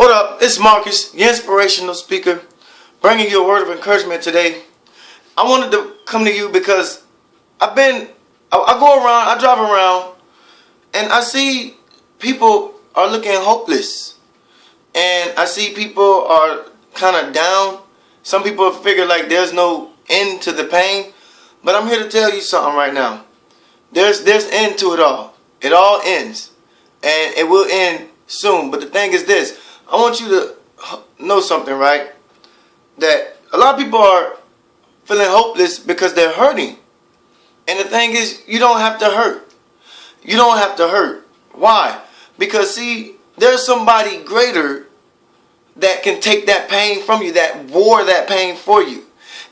What up? It's Marques, your inspirational speaker, bringing you a word of encouragement today. I wanted to come to you because I go around, I drive around, and I see people are looking hopeless. And I see people are kind of down. Some people figure like there's no end to the pain. But I'm here to tell you something right now. There's end to it all. It all ends. And it will end soon. But the thing is this. I want you to know something, right? That a lot of people are feeling hopeless because they're hurting. And the thing is, you don't have to hurt. You don't have to hurt. Why? Because see, there's somebody greater that can take that pain from you, that bore that pain for you.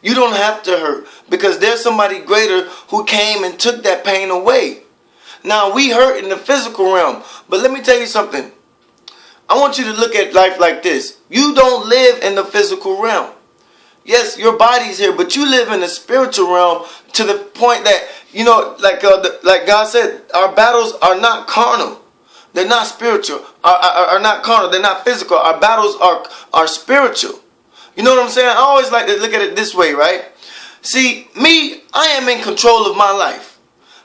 You don't have to hurt because there's somebody greater who came and took that pain away. Now, we hurt in the physical realm, but let me tell you something. I want you to look at life like this. You don't live in the physical realm. Yes, your body's here, but you live in the spiritual realm to the point that, you know, like God said, our battles are not carnal. They're not spiritual, are not carnal. They're not physical. Our battles are spiritual. You know what I'm saying? I always like to look at it this way, right? See, me, I am in control of my life.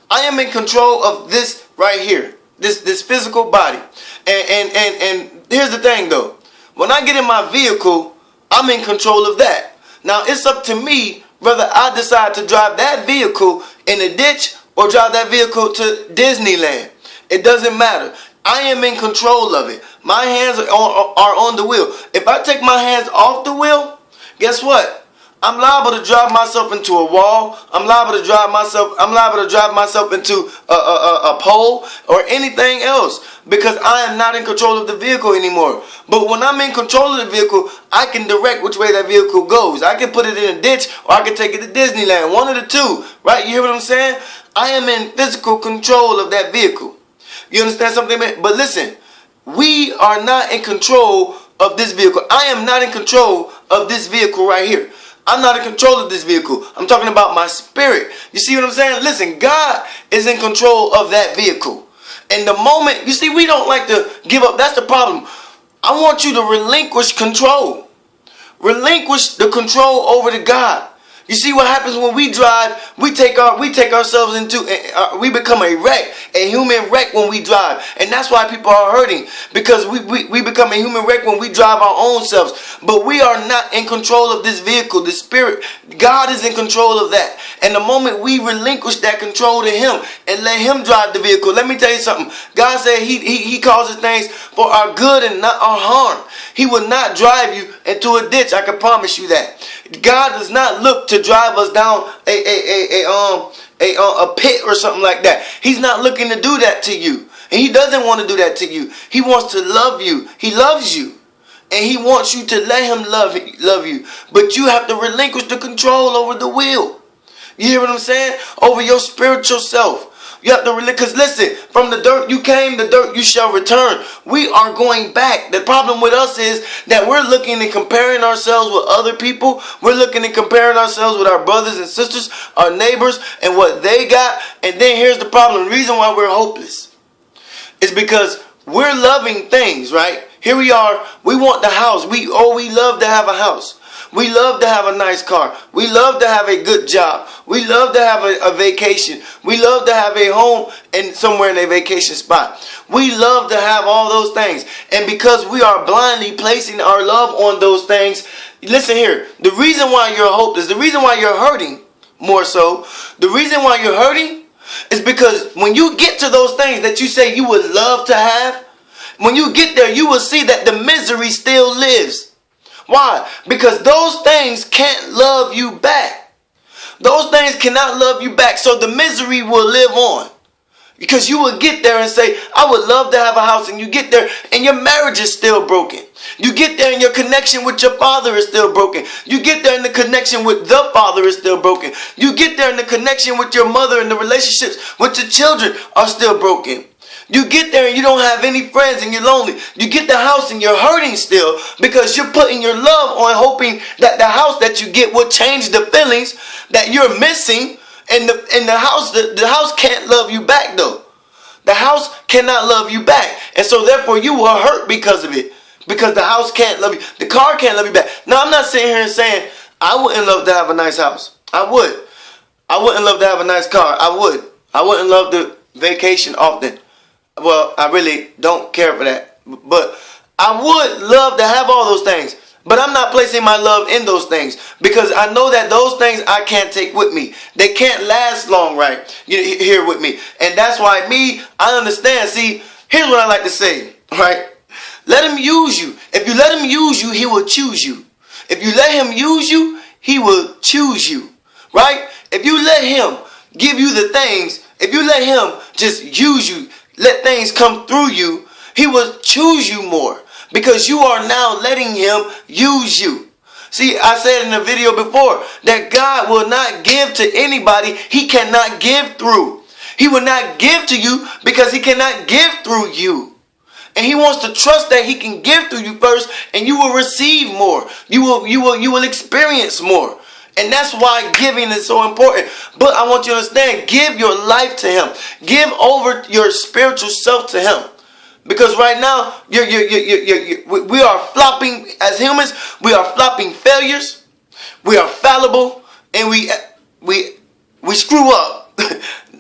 I am in control of this right here, this physical body. And here's the thing, though. When I get in my vehicle, I'm in control of that. Now, it's up to me whether I decide to drive that vehicle in a ditch or drive that vehicle to Disneyland. It doesn't matter. I am in control of it. My hands are on the wheel. If I take my hands off the wheel, guess what? I'm liable to drive myself into a wall. I'm liable to drive myself into a pole or anything else because I am not in control of the vehicle anymore. But when I'm in control of the vehicle, I can direct which way that vehicle goes. I can put it in a ditch or I can take it to Disneyland. One of the two, right? You hear what I'm saying? I am in physical control of that vehicle. You understand something? But listen, we are not in control of this vehicle. I am not in control of this vehicle right here. I'm not in control of this vehicle. I'm talking about my spirit. You see what I'm saying? Listen, God is in control of that vehicle. And the moment, you see, we don't like to give up. That's the problem. I want you to relinquish control. Relinquish the control over to God. You see what happens when we drive? We take ourselves into, we become a wreck, a human wreck when we drive. And that's why people are hurting. Because we become a human wreck when we drive our own selves. But we are not in control of this vehicle, the spirit. God is in control of that. And the moment we relinquish that control to Him and let Him drive the vehicle, let me tell you something. God said He causes things for our good and not our harm. He will not drive you into a ditch. I can promise you that. God does not look to drive us down a pit or something like that. He's not looking to do that to you. And He doesn't want to do that to you. He wants to love you. He loves you. And He wants you to let Him love you. But you have to relinquish the control over the wheel. You hear what I'm saying? Over your spiritual self. You have to really, because listen, from the dirt you came, the dirt you shall return. We are going back. The problem with us is that we're looking and comparing ourselves with other people. We're looking and comparing ourselves with our brothers and sisters, our neighbors, and what they got. And then here's the problem. The reason why we're hopeless is because we're loving things, right? Here we are. We want the house. We love to have a house. We love to have a nice car. We love to have a good job. We love to have a vacation. We love to have a home and somewhere in a vacation spot. We love to have all those things. And because we are blindly placing our love on those things, listen here, the reason why you're hopeless, the reason why you're hurting more so, the reason why you're hurting is because when you get to those things that you say you would love to have, when you get there, you will see that the misery still lives. Why? Because those things can't love you back. Those things cannot love you back. So the misery will live on. Because you will get there and say, I would love to have a house. And you get there and your marriage is still broken. You get there and your connection with your father is still broken. You get there and the connection with the father is still broken. You get there and the connection with your mother and the relationships with your children are still broken. You get there and you don't have any friends and you're lonely. You get the house and you're hurting still because you're putting your love on hoping that the house that you get will change the feelings that you're missing. And the house can't love you back though. The house cannot love you back. And so therefore you will hurt because of it. Because the house can't love you. The car can't love you back. Now, I'm not sitting here and saying I wouldn't love to have a nice house. I would. I wouldn't love to have a nice car. I would. I wouldn't love to vacation often. Well, I really don't care for that. But I would love to have all those things. But I'm not placing my love in those things, because I know that those things I can't take with me. They can't last long, right? Here with me. And that's why I understand. See, here's what I like to say, right? Let him use you. If you let him use you, he will choose you. If you let him use you, he will choose you, right? If you let him give you the things, if you let him just use you, let things come through you, he will choose you more. Because you are now letting him use you. See, I said in the video before that God will not give to anybody he cannot give through. He will not give to you because he cannot give through you. And he wants to trust that he can give through you first, and you will receive more. You will experience more. And that's why giving is so important. But I want you to understand, give your life to him. Give over your spiritual self to him. Because right now, we are flopping as humans. We are flopping failures. We are fallible, and we screw up.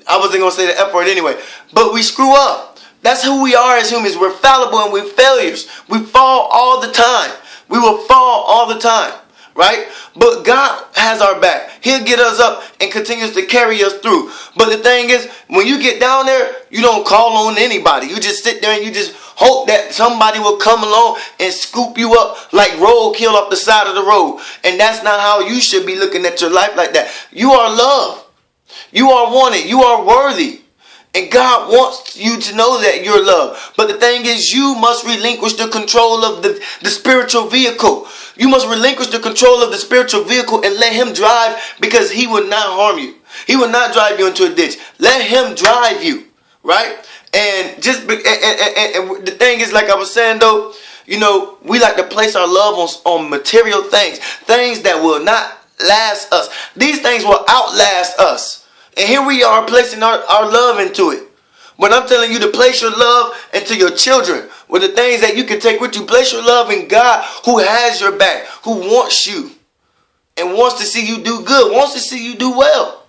I wasn't gonna say the F word anyway, but we screw up. That's who we are as humans. We're fallible and we're failures. We fall all the time. We will fall all the time, right? But God has our back. He'll get us up and continues to carry us through. But the thing is, when you get down there, you don't call on anybody. You just sit there and you just hope that somebody will come along and scoop you up like roadkill off the side of the road. And that's not how you should be looking at your life like that. You are loved. You are wanted. You are worthy. And God wants you to know that you're loved. But the thing is, you must relinquish the control of the spiritual vehicle. You must relinquish the control of the spiritual vehicle and let him drive, because he will not harm you. He will not drive you into a ditch. Let him drive you, right? And and the thing is, like I was saying though, we like to place our love on material things. Things that will not last us. These things will outlast us. And here we are placing our love into it. When I'm telling you to place your love into your children, with the things that you can take with you, place your love in God, who has your back, who wants you, and wants to see you do good, wants to see you do well.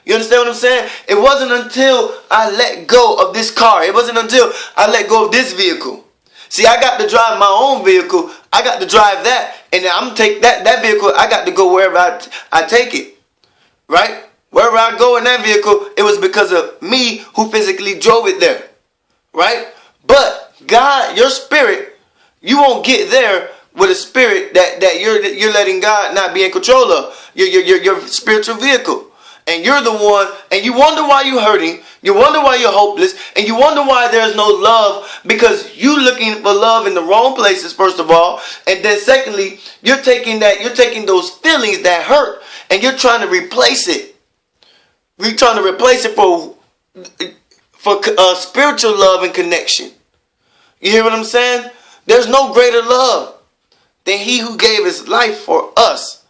You understand what I'm saying? It wasn't until I let go of this car. It wasn't until I let go of this vehicle. See, I got to drive my own vehicle. I got to drive that. And I'm going to take that vehicle. I got to go wherever I take it. Right? Wherever I go in that vehicle, it was because of me who physically drove it there. Right? But God, your spirit, you won't get there with a spirit that you're letting God not be in control of. Your spiritual vehicle. And you're the one, and you wonder why you're hurting. You wonder why you're hopeless. And you wonder why there's no love, because you're looking for love in the wrong places, first of all. And then secondly, you're taking those feelings that hurt, and you're trying to replace it. We're trying to replace it for spiritual love and connection. You hear what I'm saying? There's no greater love than he who gave his life for us.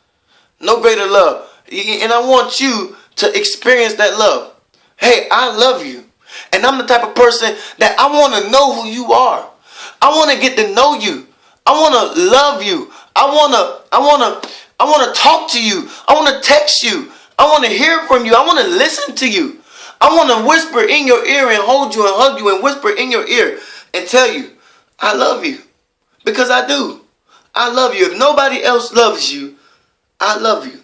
No greater love. And I want you to experience that love. Hey, I love you. And I'm the type of person that I want to know who you are. I want to get to know you. I want to love you. I want to talk to you. I want to text you. I want to hear from you. I want to listen to you. I want to whisper in your ear and hold you and hug you and whisper in your ear and tell you, I love you. Because I do. I love you. If nobody else loves you, I love you.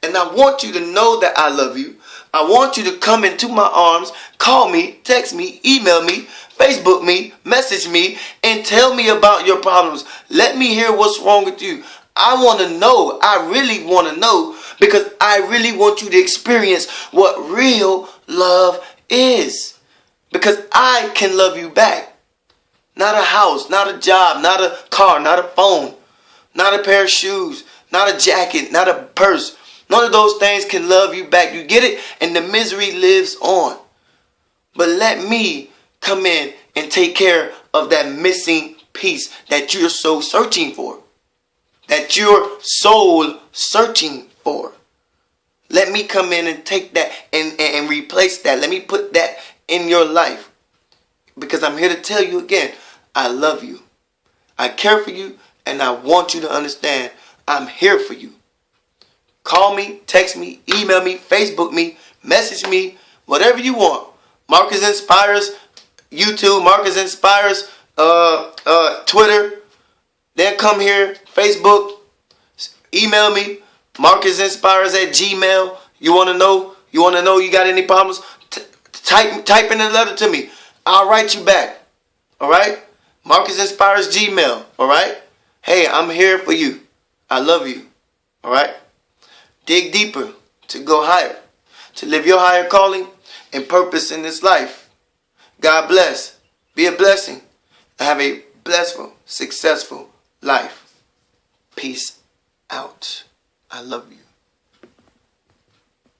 And I want you to know that I love you. I want you to come into my arms, call me, text me, email me, Facebook me, message me, and tell me about your problems. Let me hear what's wrong with you. I want to know. I really want to know, because I really want you to experience what real love is. Because I can love you back. Not a house, not a job, not a car, not a phone, not a pair of shoes, not a jacket, not a purse. None of those things can love you back. You get it? And the misery lives on. But let me come in and take care of that missing piece that you're so searching for. That your soul searching for. Let me come in and take that and replace that. Let me put that in your life. Because I'm here to tell you again, I love you. I care for you, and I want you to understand I'm here for you. Call me, text me, email me, Facebook me, message me, whatever you want. Marques Inspires YouTube, Marques Inspires Twitter. Then come here, Facebook, email me, MarquesInspires@gmail. You want to know? You got any problems? Type in a letter to me. I'll write you back. All right? Marques Inspires Gmail. All right? Hey, I'm here for you. I love you. All right? Dig deeper to go higher, to live your higher calling and purpose in this life. God bless. Be a blessing. And have a blissful, successful life. Peace out. I love you.